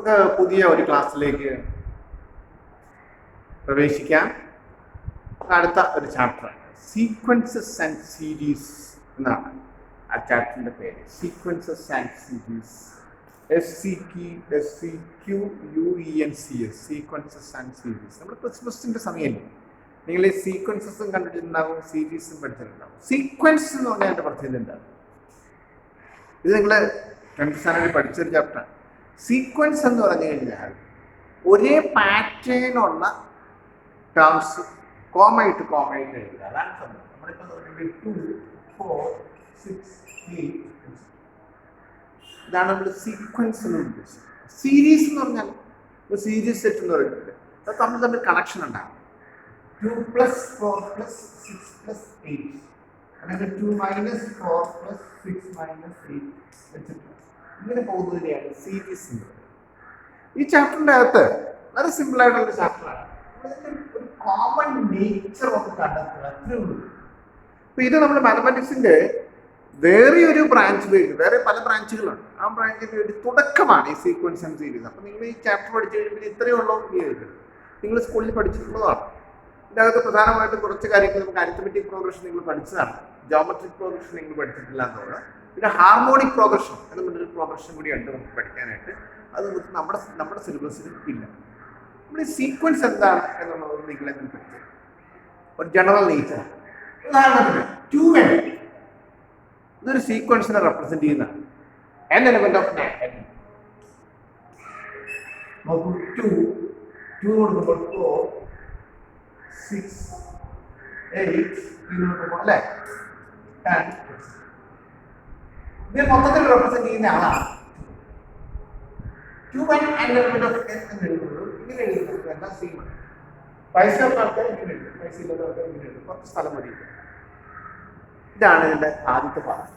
നമുക്ക് പുതിയ ഒരു ക്ലാസ്സിലേക്ക് പ്രവേശിക്കാം. അടുത്ത ഒരു ചാപ്റ്ററാണ് സീക്വൻസസ് ആൻഡ് സീരീസ് എന്നാണ് ആ ചാപ്റ്ററിൻ്റെ പേര്. Sequences and series, SCQUENCS, sequences and series. നമ്മൾ ക്രിസ്മസിൻ്റെ സമയമല്ലേ, നിങ്ങൾ ഈ സീക്വൻസസും കണ്ടിട്ടുണ്ടാവും, സീരീസും പഠിച്ചിട്ടുണ്ടാവും. സീക്വൻസ് എന്ന് പറഞ്ഞാൽ എൻ്റെ പ്രത്യേകത എന്താണ്? ഇത് നിങ്ങൾ 10th സ്റ്റാൻഡേർഡിൽ പഠിച്ചൊരു ചാപ്റ്ററാണ്. സീക്വൻസ് എന്ന് പറഞ്ഞു കഴിഞ്ഞാൽ ഒരേ പാറ്റേണുള്ള ടേംസ് കോമായിട്ട് എഴുതുക. അതാണ് സംഭവം. നമ്മളിപ്പോൾ 2, 4, 6, 8 ഇതാണ് നമ്മൾ സീക്വൻസ് എന്ന് ഉദ്ദേശിക്കുന്നത്. സീരീസ് എന്ന് പറഞ്ഞാൽ ഒരു സീരീസ് സെറ്റ് എന്ന് പറയുന്നത് അത് തമ്മിൽ കണക്ഷൻ ഉണ്ടാകും. 2 + 4 + 6 + 8 അല്ലെങ്കിൽ 2 - 4 + 6 - 8 വെച്ചിട്ട് ഇങ്ങനെ പോകുന്നതിനെയാണ് സീരീസ് എന്ന് പറയുന്നത്. ഈ ചാപ്റ്ററിൻ്റെ അകത്ത് വളരെ സിമ്പിൾ ആയിട്ടുള്ള ചാപ്റ്ററാണ്. ഒരു കോമൺ നേച്ചർ ഒന്ന് കണ്ടെത്തുക, അത്രേ ഉള്ളൂ. അപ്പൊ ഇത് നമ്മൾ മാത്തമാറ്റിക്സിന്റെ വേറെ ഒരു ബ്രാഞ്ച് പേര്, വേറെ പല ബ്രാഞ്ചുകളുണ്ട്. ആ ബ്രാഞ്ചിന്റെ ഒരു തുടക്കമാണ് ഈ സീക്വൻസ് ആൻഡ് സീരീസ്. അപ്പൊ നിങ്ങൾ ഈ ചാപ്റ്റർ പഠിച്ചു കഴിയുമ്പോൾ ഇത്രയേ ഉള്ളൂ ഉപയോഗിക്കുന്നത്. നിങ്ങൾ സ്കൂളിൽ പഠിച്ചിട്ടുള്ളതാണ്. ഇതിൻ്റെ അകത്ത് പ്രധാനമായിട്ടും കുറച്ച് കാര്യങ്ങൾ നമുക്ക് അരിത്തമെറ്റിക് പ്രോഗ്രഷൻ നിങ്ങൾ പഠിച്ചതാണ്, ജോമെട്രിക് പ്രോഗ്രഷൻ നിങ്ങൾ പഠിച്ചിട്ടില്ല എന്നുള്ളത്. പിന്നെ ഹാർമോണിക് പ്രോഗ്രഷൻ എന്ന് പറഞ്ഞൊരു പ്രോഗ്രഷൻ കൂടി ഉണ്ട് നമുക്ക് പഠിക്കാനായിട്ട്. അത് നമ്മുടെ സിലബസിലും ഇല്ല. നമ്മുടെ സീക്വൻസ് എന്താണ് എന്നുള്ളത് നിങ്ങൾ എന്തിൽ പഠിക്കും, ഒരു ജനറൽ നേച്ചർ. ഉദാഹരണത്തിന് 2n ഇതൊരു സീക്വൻസിനെ റെപ്രസെന്റ് ചെയ്യുന്നതാണ്. n element of n. നോക്കൂ, 2 കൊടുക്കുമ്പോൾ 4, 6, 8 കൊടുക്കുമ്പോൾ അല്ലേ 10. ഇത് മൊത്തത്തിൽ റെപ്രസെന്റ് ചെയ്യുന്ന ആളാണ് 2n എലമെന്റ് ഓഫ് n എന്ന് എഴുതുന്നത്. ഇങ്ങനെ എഴുതുന്നത് എന്താ സീമൺ. പൈസ ഉള്ള ആൾക്കാർ ഇങ്ങനെ എഴുതും, പൈസ ഇല്ലാത്ത ആൾക്കാർ ഇങ്ങനെ എഴുതും. കുറച്ച് സ്ഥലം മതി. ഇതാണ് ഇതിൻ്റെ ആദ്യത്തെ ഭാഗം.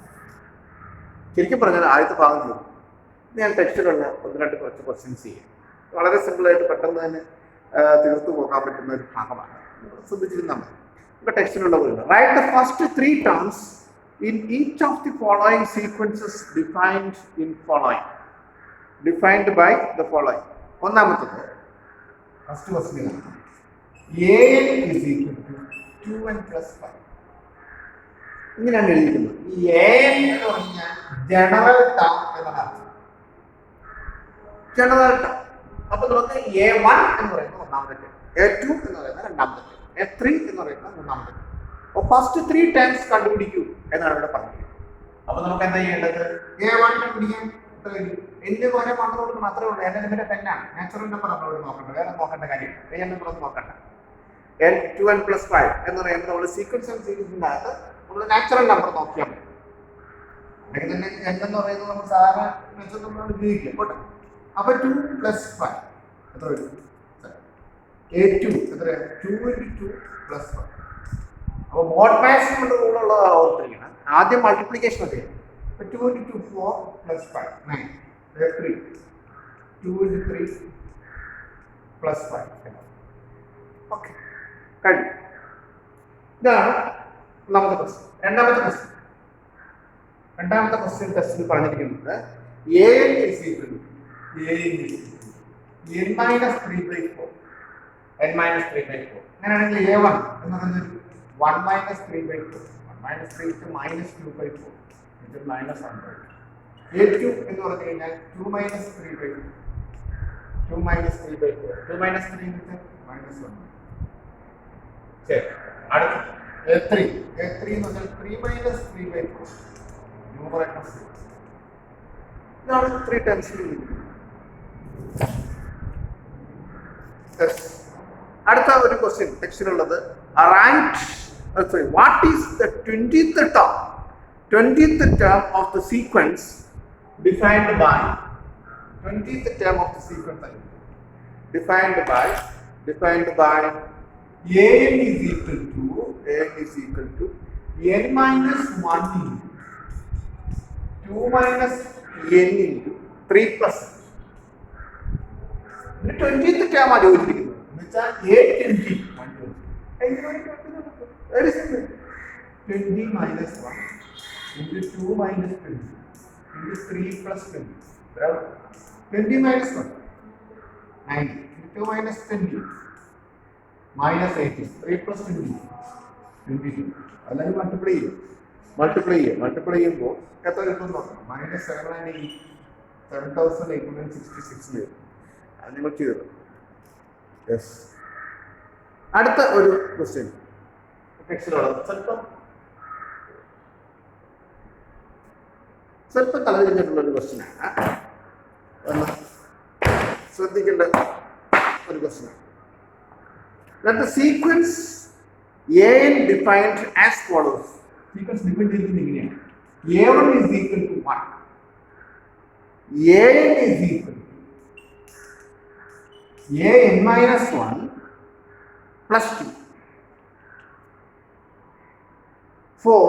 ശരിക്കും പറഞ്ഞാൽ ആദ്യത്തെ ഭാഗം ചെയ്തു. ഞാൻ ടെക്സ്റ്റിലുള്ള 1-2 കുറച്ച് ക്വസ്റ്റ്യൻസ് ചെയ്യാം. വളരെ സിമ്പിളായിട്ട് പെട്ടെന്ന് തന്നെ തീർത്തു പോകാൻ പറ്റുന്ന ഒരു ഭാഗമാണ്. ശ്രദ്ധിച്ചിരുന്നാൽ മതി. ഇപ്പോൾ ടെക്സ്റ്റിലുള്ള പോലെ write the first 3 terms in each of the following sequences defined by the following. ഒന്നാമത്തത് ഫസ്റ്റ് ക്വസ്റ്റ്യൻ, an = 2n + 5. ഇങ്ങനെയാണ് എഴുതിയിരിക്കുന്നത്. ഈ an എന്ന് പറഞ്ഞാൽ ജനറൽ ടേം എന്നാണ്. General term. അപ്പൊ നമുക്ക് a1 എന്ന് പറയുന്നത് ഒന്നാമത്തെ ടേം, a2 എന്ന് പറയുന്നത് രണ്ടാമത്തെ ടേം, a3 എന്ന് പറയുന്നത് മൂന്നാമത്തെ ടേം. അപ്പോൾ ഫസ്റ്റ് 3 ടേംസ് കണ്ടുപിടിക്കൂ എന്നാണ് ഇവിടെ പറഞ്ഞത്. അപ്പൊ നമുക്ക് എന്താ ചെയ്യേണ്ടത്? a1 കണ്ടുപിടിക്കാൻ എന്ത് പോലെ മാത്രമേ ഉള്ളൂ. n എലമെന്റ് 10 ആണ്. നാച്ചുറൽ നമ്പർ നമ്മളോട് നോക്കേണ്ടത്, വേറെ നോക്കേണ്ട കാര്യം n നമ്പർ ഒന്നും നോക്കണ്ട. n2n + 5 എന്ന് പറയുമ്പോൾ നമ്മൾ സീക്വൻസ് ആൻഡ് സീരീസിന്റെ അകത്ത് നമ്മൾ നാച്ചുറൽ നമ്പർ നോക്കിയാൽ മതി. അല്ലെങ്കിൽ തന്നെ n എന്ന് പറയുന്നത് നമ്മൾ സാധാരണ നാച്ചുറൽ നമ്പർ ഉപയോഗിക്കാം. പോട്ടെ. അപ്പൊ 2 + 5 എത്ര വരും? a2 എത്രയാണ്? 2 × 2 + 5. അപ്പോൾ മോഡ് മാക്സിമം റൂളുള്ള ഓർത്തിരിക്കണം. ആദ്യം മൾട്ടിപ്ലിക്കേഷൻ ഒക്കെ 2 × 2 4 + 5 9. a3 2 × 3 + 5. ഓക്കെ, കഴിഞ്ഞു. ഇതാണ് ഒന്നാമത്തെ ക്വസ്റ്റ്യൻ. രണ്ടാമത്തെ ക്വസ്റ്റ്യൻ ടെസ്റ്റിൽ പറഞ്ഞിരിക്കുന്നത് an = n - 3/4. അങ്ങനെയാണെങ്കിൽ a1 എന്ന് പറയുന്നത് 1 - 3/4. 1 - 3 = -2/4. ഇത് -1/4. a2 എന്ന് പറഞ്ഞു കഴിഞ്ഞാൽ 2 - 3/4. 2 - 3/4. 2 - 3 -1. ശരി. അടുത്ത a3 എന്ന് പറഞ്ഞാൽ 3 - 3/4. ഇതാണ് 3 ടേംസിൽ. അടുത്ത ഒരു ക്വസ്റ്റ്യൻ ടെക്സ്റ്റിലുള്ളത് what is the 20th term of the sequence defined by an n - 1 × 2 - n × 3 + 20th term ആണ് ചോദിച്ചിരിക്കുന്നത്. എന്നുവെച്ചാൽ a20 very simple. 20 - 1 × 2 - 20 × 3 + 20. 20 - 1 90. 2 minus 20 minus 80. 3 plus 20. 22. അല്ലെങ്കിൽ മൾട്ടിപ്ലൈ ചെയ്യുമ്പോൾ എത്ര കിട്ടും നോക്കാം. മൈനസ് 7,866 വരും. അത് നിങ്ങൾ ചെയ്തു. യെസ്. അടുത്ത ഒരു ക്വസ്റ്റ്യൻ സ്വല്പം തലതിരിഞ്ഞിട്ടുള്ള ഒരു ക്വസ്റ്റ്യനാണ്. ശ്രദ്ധിക്കേണ്ട ഒരു ക്വസ്റ്റ്യനാണ്. Let the sequence an defined as follows. Sequence define ചെയ്തിരിക്കുന്നത് ഇങ്ങനെയാണ്. a1 is equal to 1. an is equal to an minus 1 plus 2. For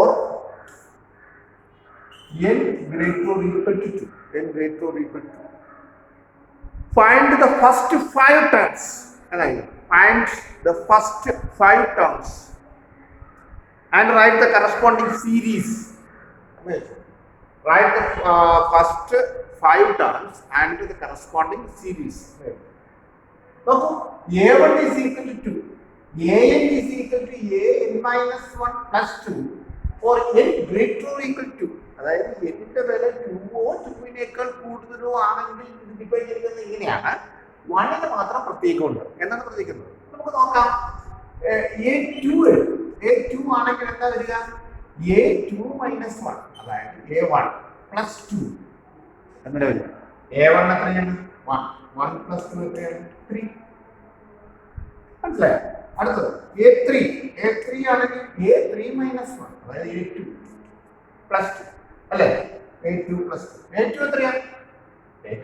n greater or equal to 2. n greater or equal to 2. Find the first 5 terms. Find the first 5 terms and write the corresponding series. Write the first 5 terms and the corresponding series. So, a1 is equal to 2. an is equal to an minus 1 plus 2 for n greater or equal to 2. അതായത് എന്നിന്റെ വില 2 ഓ 2-നേക്കാൾ കൂടുതലോ ആണെങ്കിൽ ഇത് define ചെയ്യുന്നത് ഇങ്ങനെയാണ്. 1ന് മാത്രം പ്രത്യേകമുണ്ട്. എന്താണ് പ്രത്യേകിക്കുന്നത്? നമുക്ക് നോക്കാം. a2 ആണെങ്കിൽ എന്താ വരിക? a2 minus 1 അതായത് a1 plus 2 എന്നല്ല വരിക. a1 എത്രയാണ്? 1 plus 2 എത്രയാണ്? 3. മനസ്സിലായോ? അടുത്തത് a3 ആണെങ്കിൽ a3 minus 1 അതായത് a2 plus 2 അല്ലേ? a2 plus 2 a2 എത്രയാണ്? a2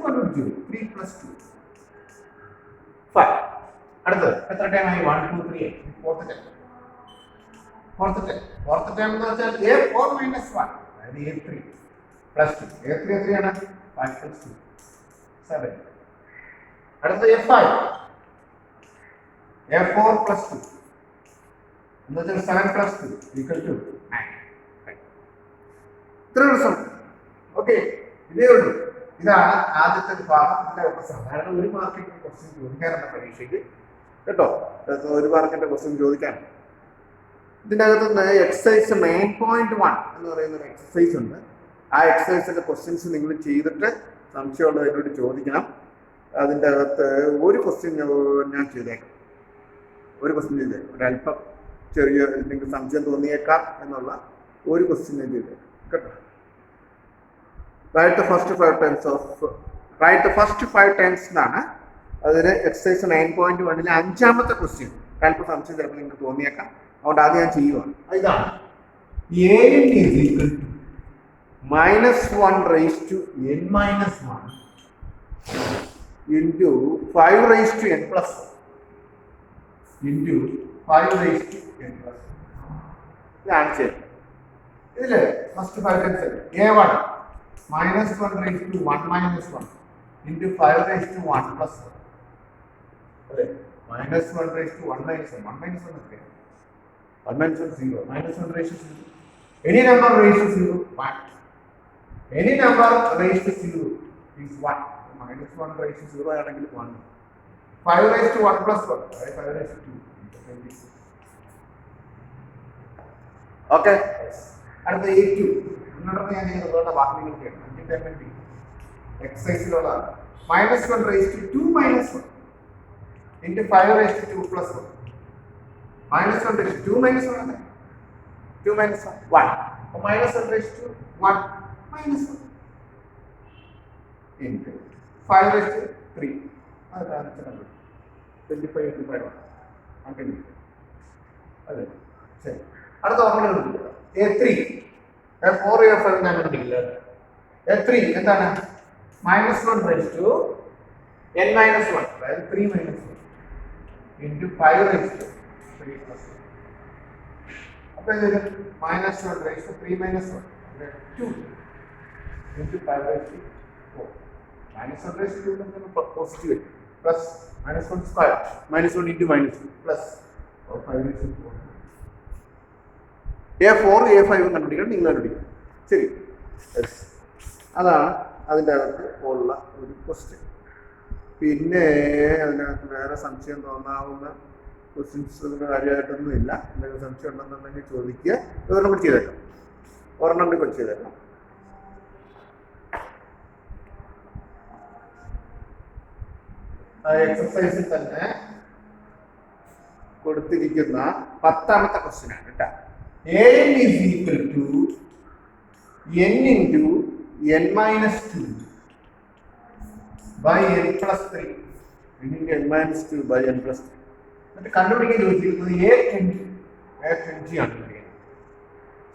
കണ്ടുപിടിച്ചു. 3 plus 2 5. അടുത്തത് എത്ര ടൈം ആയി? 1 2 3 ഫോർത്ത് ടൈം എന്ന് വെച്ചാൽ a4 minus 1 അതായത് a3 plus 2 a3 എത്രയാണ്? 5 plus 2 7. അടുത്തത് a4 plus 2 എന്ന് വെച്ചാൽ 7 plus 2 equal to 9. ഇത്ര ദിവസം ഓക്കെ. ഇതേ ഉള്ളൂ. ഇതാണ് ആദ്യത്തെ ഭാഗം. സാധാരണ 1 മാർക്കിന്റെ ക്വസ്റ്റ്യൻ ചോദിക്കാറുണ്ട് പരീക്ഷയ്ക്ക് കേട്ടോ. 1 മാർക്കിന്റെ ക്വസ്റ്റ്യൻ ചോദിക്കാൻ ഇതിൻ്റെ അകത്ത് നിന്ന് എക്സസൈസ് 9.1 എന്ന് പറയുന്ന ഒരു എക്സസൈസ് ഉണ്ട്. ആ എക്സസൈസിന്റെ ക്വസ്റ്റ്യൻസ് നിങ്ങൾ ചെയ്തിട്ട് സംശയമുള്ളത് എന്നോട് ചോദിക്കണം. അതിൻ്റെ അകത്ത് ഒരു ക്വസ്റ്റ്യൻ ഞാൻ ചെയ്തേക്കാം. ഒരല്പം ചെറിയ നിങ്ങൾക്ക് സംശയം തോന്നിയേക്കാം എന്നുള്ള ഒരു ക്വസ്റ്റ്യൻ ഞാൻ ചെയ്തേക്കാം കേട്ടോ. റൈറ്റ് ദ ഫസ്റ്റ് 5 ടൈംസ് എന്നാണ് അതിന് എക്സസൈസ് 9.1 5ാമത്തെ ക്വസ്റ്റ്യൻ. അല്പം സംശയം ചിലപ്പോൾ നിങ്ങൾക്ക് തോന്നിയേക്കാം. അതുകൊണ്ട് ആദ്യം ഞാൻ ചെയ്യുവാണ്. ഇതാണ് an is equal to -1 raised to n minus 1 into 5 raised to n plus 1 into 5 raised to n plus 1. ഇതാണ് ശരി. ഇതില് first 5 times a1 -1 raised to 1 minus 1 into 5 raised to 1 plus 1 അല്ലേ? -1 raised to 1 minus 1 1 minus 1 എത്രയാണ്? 1 minus 1 0 -1 raised to 0. Any number raised to 0 1. Any number raised to 0 is 1. -1 raised to 0 ആണെങ്കിൽ 1. 5 raised to 1 plus 1 5 raised to 2 26. Okay. അടുത്ത a2 ഇന്നോടൊപ്പം ഞാൻ ചെയ്തതുകൊണ്ട് ബാക്കി നിങ്ങൾക്കാണ്. അഞ്ച് എക്സസൈസിലുള്ള -1 raised to 2 minus 1 into 5 raised to 2 plus 1. -1 raised to 2 minus 1 ആണ്. 2 minus 1 1. അപ്പോൾ -1 raised to 1 minus 1 into 5 raised to 3. അതാണ് 25 into 5 അങ്ങനെ അല്ലേ? ശരി. അടുത്ത ഓർമ്മ a3 a4 a5 ഞാൻ കണ്ടില്ല. a3 എന്താണ്? -1 raised to n minus 1 അതായത് 3 minus 1 into 5 raised to 3 plus 1. അപ്പോൾ ഇത് -1 raised to 3 minus 1 2 into 5 raised to 4. -1 raised to 2 എന്ന് positive plus -1 square -1 into -2 plus 5 raised to 4. a4 a5 കണ്ടുപിടിക്കണം. നിങ്ങൾ കണ്ടുപിടിക്കണം. ശരി. അതാണ് അതിൻ്റെ അകത്ത് ഉള്ള ഒരു ക്വസ്റ്റ്യൻ. പിന്നെ അതിനകത്ത് വേറെ സംശയം തോന്നാവുന്ന ക്വസ്റ്റ്യൻസിന് കാര്യമായിട്ടൊന്നും ഇല്ല. എന്തെങ്കിലും സംശയം ഉണ്ടെന്നുണ്ടെങ്കിൽ ചോദിക്കുക. ഒരെണ്ണം കൂടി ചെയ്തേക്കാം, ഒരെണ്ണം കൂടി കുറച്ച് ചെയ്തേക്കാം. എക്സസൈസിൽ തന്നെ കൊടുത്തിരിക്കുന്ന 10ാമത്തെ ക്വസ്റ്റ്യൻ ആണ് കേട്ടോ. an is equal to n into n minus 2 by n plus 3. n into n minus 2 by n plus 3. എന്നിട്ട് കണ്ടുപിടിക്കാൻ ചോദിച്ചിരിക്കുന്നത് a20 ആണ്.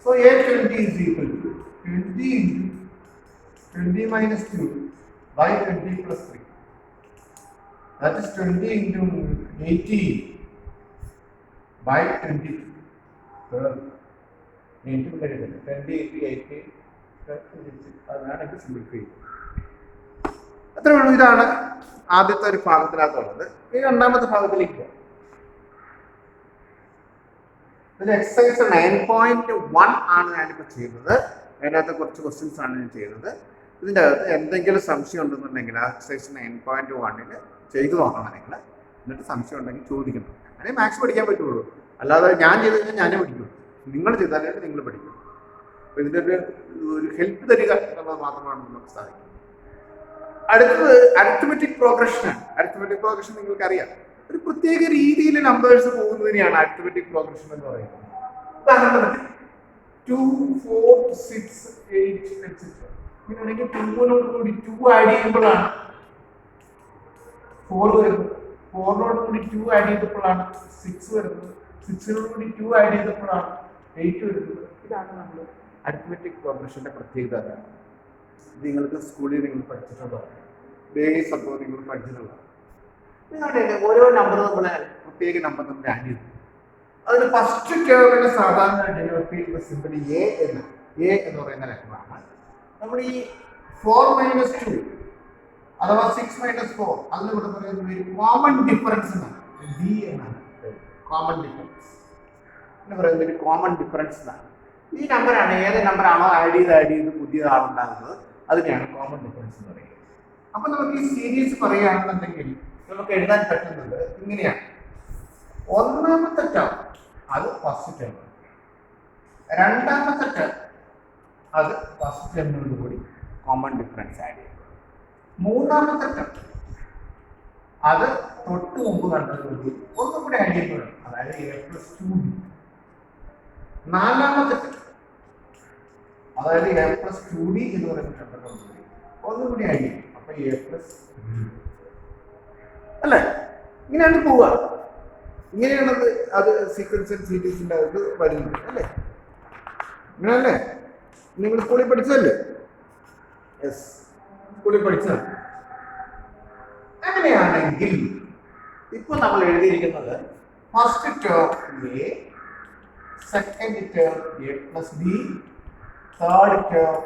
So a20 is equal to 20 into 20 minus 2 by 20 plus 3. That is 20 into 80 by 20. 20 into 80. അതാണ് simplify. അത്രേ ഉള്ളൂ. ഇതാണ് ആദ്യത്തെ ഒരു ഭാഗത്തിനകത്തുള്ളത്. ഈ രണ്ടാമത്തെ ഭാഗത്തിലേക്ക് പോകാം. ഇതിൽ എക്സസൈസ് 9.1 ആണ് ഞാനിപ്പോൾ ചെയ്യുന്നത്. അതിനകത്ത് കുറച്ച് ക്വസ്റ്റ്യൻസ് ആണ് ഞാൻ ചെയ്യുന്നത്. ഇതിൻ്റെ അകത്ത് എന്തെങ്കിലും സംശയം ഉണ്ടെന്നുണ്ടെങ്കിൽ ആ എക്സസൈസ് 9.1 ചെയ്തു നോക്കണം നിങ്ങൾ. എന്നിട്ട് സംശയം ഉണ്ടെങ്കിൽ ചോദിക്കണം. അങ്ങനെ മാത്സ് പഠിക്കാൻ പറ്റുള്ളൂ. അല്ലാതെ ഞാൻ ചെയ്ത് കഴിഞ്ഞാൽ ഞാനേ പഠിക്കുള്ളൂ. നിങ്ങൾ ചെയ്താലേ നിങ്ങൾ പഠിക്കും. അപ്പോൾ ഇതിൻ്റെ ഒരു ഹെൽപ്പ് തരിക എന്നുള്ളത് മാത്രമാണ് നമുക്ക് സാധിക്കുന്നത്. അടുത്തത് അരിത്മെറ്റിക് പ്രോഗ്രഷനാണ്. അരിത്മെറ്റിക് പ്രോഗ്രഷൻ നിങ്ങൾക്ക് അറിയാം. ഒരു പ്രത്യേക രീതിയിൽ നമ്പേഴ്സ് പോകുന്നതിനെയാണ് അരിത്മെറ്റിക് പ്രോഗ്രഷൻ എന്ന് പറയുന്നത്. ഉദാഹരണത്തിന് 2, 4, 6, 8 etc. ഇങ്ങനെയാണെങ്കിൽ 2നോട് കൂടി 2 ആഡ് ചെയ്യുമ്പോഴാണ് 4 വരുന്നത്. 4നോട് കൂടി 2 ആഡ് ചെയ്തപ്പോഴാണ് 6 വരുന്നത്. 6നോട് കൂടി 2 ആഡ് ചെയ്തപ്പോഴാണ് 8 വരുന്നത്. ഇതാണ് നമ്മൾ അരിത്മെറ്റിക് പ്രോഗ്രഷന്റെ പ്രത്യേകത. ഇത് നിങ്ങൾക്ക് സ്കൂളിൽ നിങ്ങൾ പഠിച്ചിട്ടുള്ളതാണ്. ബേസ് അപ്പോൾ നിങ്ങൾ പഠിച്ചിട്ടുള്ളതാണ്. നിങ്ങളുടെ ഓരോ നമ്പർ നമ്മൾ പ്രത്യേക നമ്പർ നമ്മൾ ആഡ് ചെയ്തു. അതിന് ഫസ്റ്റ് ടേമിന് സാധാരണ ഡെലിവറി ചെയ്യുന്ന സിമ്പിൾ എ എന്ന് പറയുന്ന ലെറ്ററാണ്. നമ്മൾ ഈ 4 - 2 അഥവാ 6 - 4 അതിന് ഇവിടെ പറയുന്നത് ഒരു കോമൺ ഡിഫറൻസ് എന്നാണ്. ഡി എന്നാണ് കോമൺ ഡിഫറൻസ് എന്ന് പറയുന്നത്. ഒരു കോമൺ ഡിഫറൻസ് എന്നാണ്. ഈ നമ്പറാണ്, ഏത് നമ്പറാണോ ആഡ് ചെയ്ത് പുതിയ ആളുണ്ടാകുന്നത് അതിനെയാണ് കോമൺ ഡിഫറൻസ് എന്ന് പറയുന്നത്. അപ്പൊ നമുക്ക് ഈ സീരീസ് പറയുകയാണെന്നുണ്ടെങ്കിൽ നമുക്ക് എഴുതാൻ പറ്റുന്നത് ഇങ്ങനെയാണ്. ഒന്നാമത്തെ ടേം അത് ഫസ്റ്റ് ടേം, രണ്ടാമത്തെ ടേം അത് ഫസ്റ്റ് ടേമിനോട് കൂടി കോമൺ ഡിഫറൻസ് ആഡ് ചെയ്യും. മൂന്നാമത്തെ ടേം അത് തൊട്ട് മുമ്പ് കണ്ടതോടുകൂടി ഒന്നും കൂടി ആഡ് ചെയ്യുമ്പോഴാണ്, അതായത് a+2b. നാലാമത്തെ ടേം അതായത് a+2d എന്ന് പറയുന്ന ടേമിനോടുകൂടി ഒന്നും കൂടി ആഡ് ചെയ്യും. അപ്പൊ a+3 അല്ലേ? ഇങ്ങനെയാണ് പോവുക. ഇങ്ങനെയാണത് അത് സീക്വൻസ് ആൻഡ് സീരീസിന്റെ അത് വരുന്നത് അല്ലേ? ഇങ്ങനെയല്ലേ? നിങ്ങൾ സ്കൂളിൽ പഠിച്ചതല്ലേ? യെസ്, സ്കൂളിൽ പഠിച്ചതാണ്. അങ്ങനെയാണെങ്കിൽ ഇപ്പൊ നമ്മൾ എഴുതിയിരിക്കുന്നത് first term a, second term a+b, third term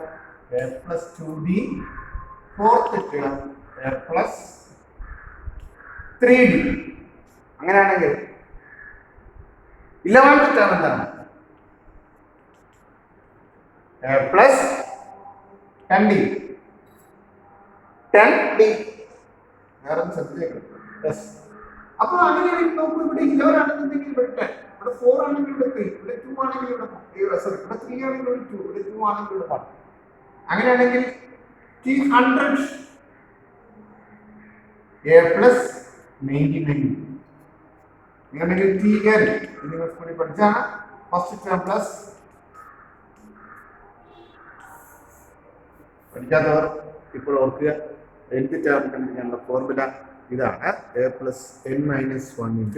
a+2d, fourth term a+3d. അങ്ങനെയാണെങ്കിൽ 11th ടേം എന്താണ്? a+10d. 10d വേറെ ശ്രദ്ധിച്ചേക്കണം. യെസ്. അപ്പൊ അങ്ങനെയാണെങ്കിൽ നോക്കൂ, ഇവിടെ 11 ആണെന്നുണ്ടെങ്കിൽ ഇവിടെ 10, ഇവിടെ 4 ആണെങ്കിൽ ഇവിടെ 3, ഇവിടെ 2 ആണെങ്കിൽ ഇവിടെ 3 ആണെങ്കിൽ ഇവിടെ 2, ഇവിടെ 2 ആണെങ്കിൽ ഇവിടെ 1. അങ്ങനെയാണെങ്കിൽ T100 a+99. ഇങ്ങനെയാണെങ്കിൽ Tn നിങ്ങൾ കൂടി പഠിച്ചാണ്. ഫസ്റ്റ് ടേം പ്ലസ്, പഠിക്കാത്തവർ ഇപ്പോൾ ഓർക്കുക, nth ടേം കണ്ടുപിടിക്കാനുള്ള ഫോർമുല ഇതാണ്. a+n-1 × d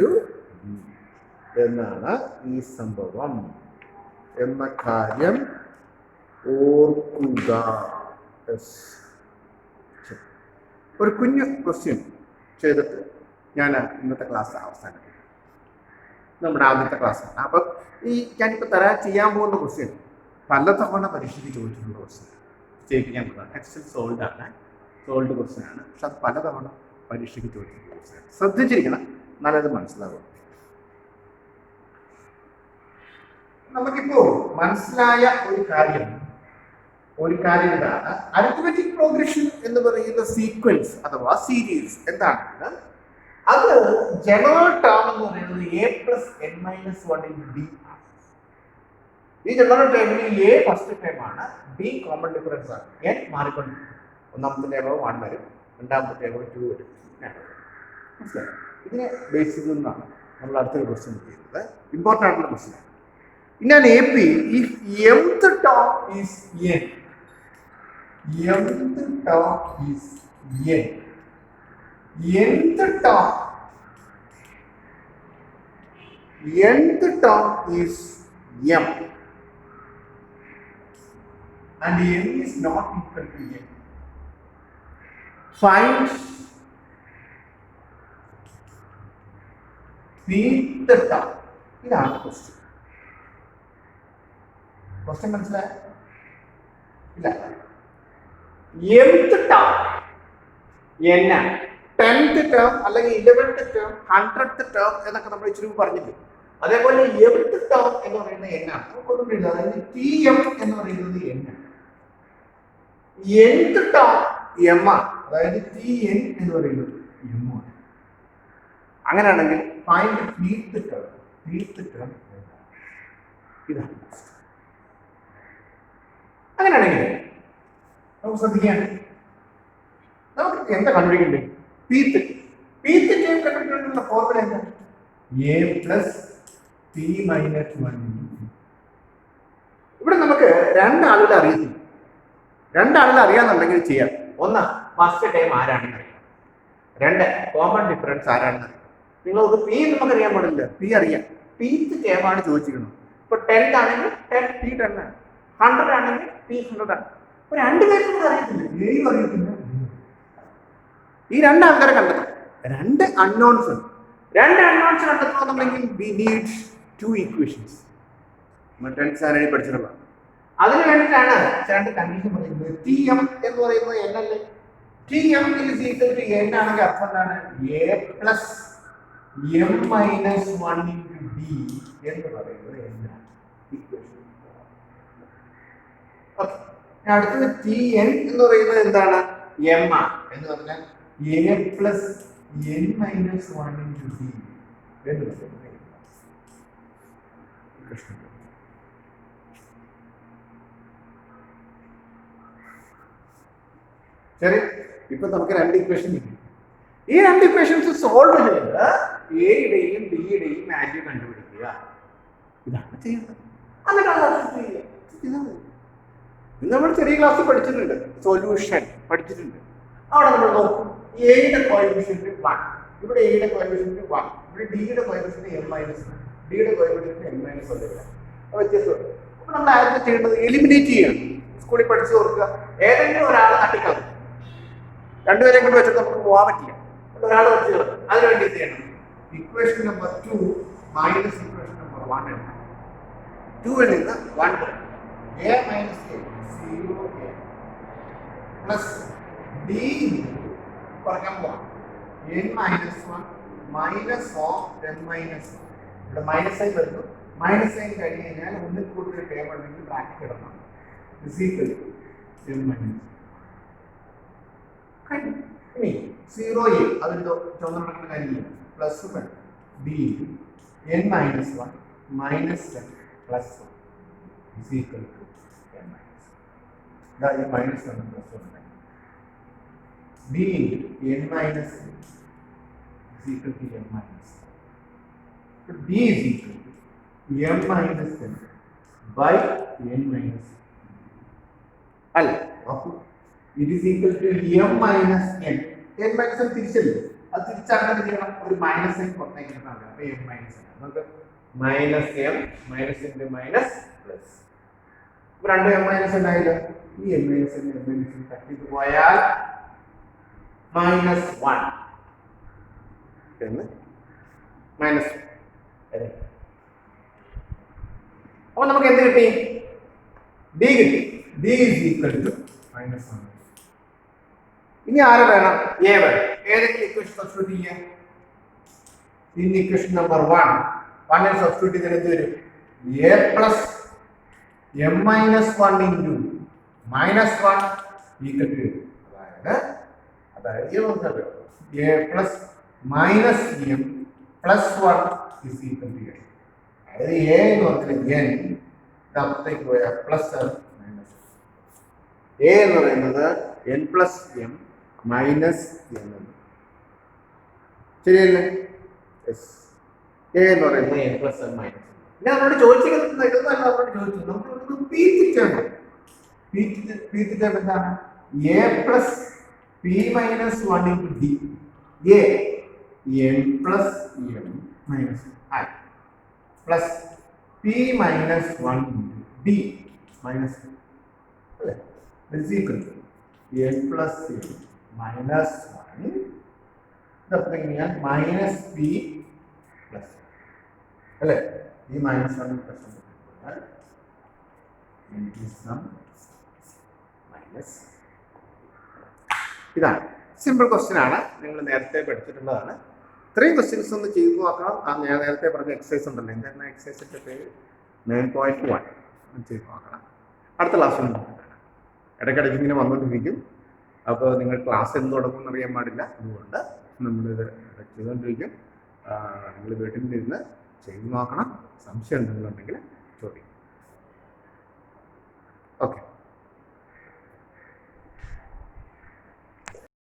എന്നാണ് ഈ സംഭവം എന്ന കാര്യം ഓർക്കുക. ഒരു കുഞ്ഞു ക്വസ്റ്റ്യൻ ചെയ്തിട്ട് ഞാൻ ഇന്നത്തെ ക്ലാസ് അവസാനിപ്പിക്കും. നമ്മുടെ ആദ്യത്തെ ക്ലാസ്സാണ്. അപ്പം ഞാനിപ്പോൾ ചെയ്യാൻ പോകുന്ന ക്വസ്റ്റ്യൻ പലതവണ പരീക്ഷയ്ക്ക് ചോദിച്ചിട്ടുള്ള ക്വസ്റ്റ്യൻ ചെയ്യിപ്പിക്കാൻ പോകുന്നത്. ടെക്സ്റ്റിൽ സോൾഡ് ക്വസ്റ്റ്യൻ ആണ്. പക്ഷെ അത് പലതവണ പരീക്ഷയ്ക്ക് ചോദിച്ചിട്ടുള്ള ക്വസ്റ്റ്യൻ. ശ്രദ്ധിച്ചിരിക്കണം, നല്ലത് മനസ്സിലാവും. നമുക്കിപ്പോൾ മനസ്സിലായ ഒരു കാര്യം, ഒരു കാര്യം ഇതാണ്, അരിത്മെറ്റിക് പ്രോഗ്രഷൻ എന്ന് പറയുന്ന സീക്വൻസ് അഥവാ സീരീസ് എന്താണ്? അത് ജനറൽ ടേം എന്ന് പറയുന്നത് a+n-1 × d. ഈ ജനറൽ ടേമിൽ a ഫസ്റ്റ് ടേം ആണ്, d കോമൺ ഡിഫറൻസ് ആണ്. n മാറിക്കൊണ്ടിരിക്കും. ഒന്നാമത്തെ ടേം 1 വരും, രണ്ടാമത്തെ ടേം 2 വരും. മനസ്സിലായി? ഇതിനെ ബേസ് ചെയ്താണ് നമ്മൾ അടുത്തൊരു ക്വസ്റ്റ്യൻ ചെയ്യുന്നത്. ഇമ്പോർട്ടൻ്റ് ആയിട്ടുള്ള question. In an AP, if mth term is n, mth term is n, nth term is m, and m is not equal to n, find nth term. ഇതാണ് question. Question മനസ്സിലായ? ഇല്ല. mth term n ആണ്, 10th term അല്ലെങ്കിൽ 11th term 100th term എന്നൊക്കെ നമ്മൾ ഇച്ചിരി പറഞ്ഞില്ലേ. അതേപോലെ mth ടേം എന്ന് പറയുന്നത് n ആണ്. നമുക്കൊന്നും എഴുതാം. അതായത് tm എന്ന് പറയുന്നത് n ആണ്. nth ടേം m ആണ്, അതായത് tn എന്ന് പറയുന്നത് m ആണ്. അങ്ങനെയാണെങ്കിൽ find nth term. nth term ഇതാണ്. അങ്ങനെയാണെങ്കിൽ നമുക്ക് ശ്രദ്ധിക്കാം, നമുക്ക് എന്താ കണ്ടുപിടിക്കണ്ടേ? പീത്ത് ടേം കണ്ടുപിടിക്കാനുള്ള ഫോർമുല എന്താ? a+p−1. ഇവിടെ നമുക്ക് രണ്ടാളുകളെ അറിയുന്നില്ല. രണ്ടാളുകളെ അറിയാന്നുണ്ടെങ്കിൽ ചെയ്യാം. ഒന്ന്, ഫസ്റ്റ് ടൈം ആരാണെന്ന് അറിയാം. രണ്ട്, കോമൺ ഡിഫറൻസ് ആരാണെന്ന് അറിയാം. നിങ്ങൾക്ക് പി നമുക്ക് അറിയാൻ പാടില്ല, പി അറിയാം. പീത്ത് ടേം ആണ് ചോദിച്ചിരിക്കുന്നത്. ഇപ്പൊ 10 ആണെങ്കിൽ 10 p 10 ആണ്, 100 ആണെങ്കിൽ p 100 ആണ്. അപ്പൊ രണ്ടുപേരും കൂടെ അറിയത്തില്ല, ഏയും അറിയത്തില്ല. ഈ രണ്ട് ആൾക്കാരെ കണ്ടെത്തണം. രണ്ട് അൺനോൺസ് ഉണ്ട്. രണ്ട് അൺനോൺസ് കണ്ടെത്തണമെന്നുണ്ടെങ്കിൽ വി നീഡ് 2 ഇക്വേഷൻസ്. നമ്മൾ 10th സ്റ്റാൻഡേർഡിൽ പഠിച്ചിട്ടുള്ള. അതിന് വേണ്ടിയിട്ടാണ് രണ്ട് കണ്ടീഷൻ പറയുന്നത്. ടി എം എന്ന് പറയുന്നത് n അല്ലേ? T M is equal to n ആണെങ്കിൽ അർത്ഥം എന്താണ്? a+m−1 × d എന്ന് പറയുന്നത് n ആണ്. അടുത്തത് tn എന്ന് പറയുന്നത് എന്താണ്? m ആണ്. എന്ന് പറഞ്ഞാൽ a+n−1 × d എന്ന് പറയുന്നത്. ശരി, ഇപ്പൊ നമുക്ക് രണ്ട് ഇക്വേഷൻ കിട്ടി. ഈ രണ്ട് ഇക്വേഷൻസ് സോൾവ് ചെയ്ത് എയുടെയും ഡിയുടെയും വാല്യൂ കണ്ടുപിടിക്കുക. ഇതാണ് ചെയ്യുന്നത്. ഇത് നമ്മൾ ചെറിയ ക്ലാസ്സിൽ പഠിച്ചിട്ടുണ്ട്, സൊല്യൂഷൻ പഠിച്ചിട്ടുണ്ട്. അവിടെ നമ്മൾ നോക്കും, എയുടെ കോഎഫിഷ്യന്റ് 1, ഇവിടെ എയുടെ കോഎഫിഷ്യന്റ് 1, ഇവിടെ ഡിയുടെ കോഎഫിഷ്യന്റ് m−1, ഡിയുടെ കോഎഫിഷ്യന്റ് n−1. വ്യത്യാസമുണ്ട്. അപ്പൊ നമ്മൾ ആദ്യം ചെയ്യേണ്ടത് എലിമിനേറ്റ് ചെയ്യണം. സ്കൂളിൽ പഠിച്ചു ഓർക്കുക, ഏതെങ്കിലും ഒരാൾ തട്ടിക്കളയും. രണ്ടുപേരെ കൊണ്ട് വെച്ചിട്ട് നമുക്ക് പോകാൻ പറ്റില്ല. ഒരാൾ വെച്ച് ചേർക്കും. അതിനുവേണ്ടി ചെയ്യണം equation number 2 minus equation number 1 ആണ്. 2ൽ നിന്ന് 1 a−a 0a പ്ലസ് d കുറയ്ക്കാൻ പോവാം n−1 മൈനസ് ഓഫ് n−1. ഇവിടെ മൈനസ് ആയി വരുന്നു. മൈനസ് ആയി കഴിഞ്ഞ് കഴിഞ്ഞാൽ ഒന്നിൽ കൂടുതൽ ടേം ഉണ്ടെങ്കിൽ ബ്രാക്കറ്റ് ഇടണം. Is equal to n−1. ഇനി 0a അതിൽ ചുവന്ന നടക്കുന്ന കാര്യമില്ല. Plus d n−1 minus 10 plus 1 is equal to n−1. ഇതാ ഈ minus 1 plus 1 d n−1 is equal to m−1. So d is equal to m−n by n−1. അല്ല, it is equal to m−n. n−n തിരിച്ചല്ലേ, അത് തിരിച്ചങ്ങനെ ചെയ്യണം. ഒരു minus n പുറത്തേക്കാണ്. അപ്പൊ m−n നമുക്ക് -m minus into minus plus. ഇപ്പൊ രണ്ട് m−n ആയില്ല. ഈ m−n തട്ടിട്ട് പോയാൽ -1 എന്ന് -1. അപ്പൊ നമുക്ക് എന്ത് കിട്ടി? d കിട്ടി. d is equal to -1. ഇനി ആരെ വേണം? a വേണം. ഏതെങ്കിലും ഇക്വേഷൻ സബ്സ്റ്റിറ്റ്യൂട്ട് ചെയ്യാം. ഇൻ ഇക്വേഷൻ നമ്പർ 1 ൽ സബ്സ്റ്റിറ്റ്യൂട്ട് ചെയ്താൽ എന്ത് വരും? a plus m minus 1 into minus 1 equal to അതായത് A plus minus M plus 1 is equal to N. അതായത് എ എന്ന് പറഞ്ഞാൽ എൻ അപ്പുറത്തേക്ക് പോയ പ്ലസ് മൈനസ് എ എന്ന് പറയുന്നത് N plus M minus N. ശരിയല്ലേ? യെസ്. എ എന്ന് പറയുന്നത് എൻ പ്ലസ് എം മൈനസ്. ഞാൻ നമ്മളോട് ചോദിച്ചിരിക്കുന്നത് ഇതൊന്നല്ല, നമ്മളോട് ചോദിച്ചത് നമുക്ക് പി തീറ്റ എന്താണ്? A plus P minus 1 into D. A N plus M minus I plus P minus 1 into D minus അല്ലേ is equal to N plus M minus 1 ഇതപ്പം എങ്ങനെയാ മൈനസ് പി പ്ലസ് അല്ലേ? ഈ മൈനസ് 1 പ്ലസ് മൈനസ്. ഇതാണ് simple question ആണ്, നിങ്ങൾ നേരത്തെ പഠിച്ചിട്ടുള്ളതാണ്. ഇത്രയും ക്വസ്റ്റ്യൻസ് ഒന്ന് ചെയ്തു നോക്കണം. ഞാൻ നേരത്തെ പറഞ്ഞ എക്സസൈസ് ഉണ്ടല്ലോ, എന്തായിരുന്നു എക്സസൈസിൻ്റെ പേര്? 9.1 ചെയ്ത് നോക്കണം. അടുത്ത ക്ലാസ്സിൽ നോക്കണം. ഇടയ്ക്കിടയ്ക്ക് ഇങ്ങനെ വന്നുകൊണ്ടിരിക്കും. അപ്പോൾ നിങ്ങൾ ക്ലാസ് എന്ന് തുടങ്ങുമെന്ന് അറിയാൻ പാടില്ല. അതുകൊണ്ട് നമ്മളിത് ചെയ്തുകൊണ്ടിരിക്കും. നിങ്ങൾ വീട്ടിൽ നിന്ന് ചെയ്തു നോക്കണം. സംശയം എന്തെങ്കിലും ഉണ്ടെങ്കിൽ ചോദിക്കും.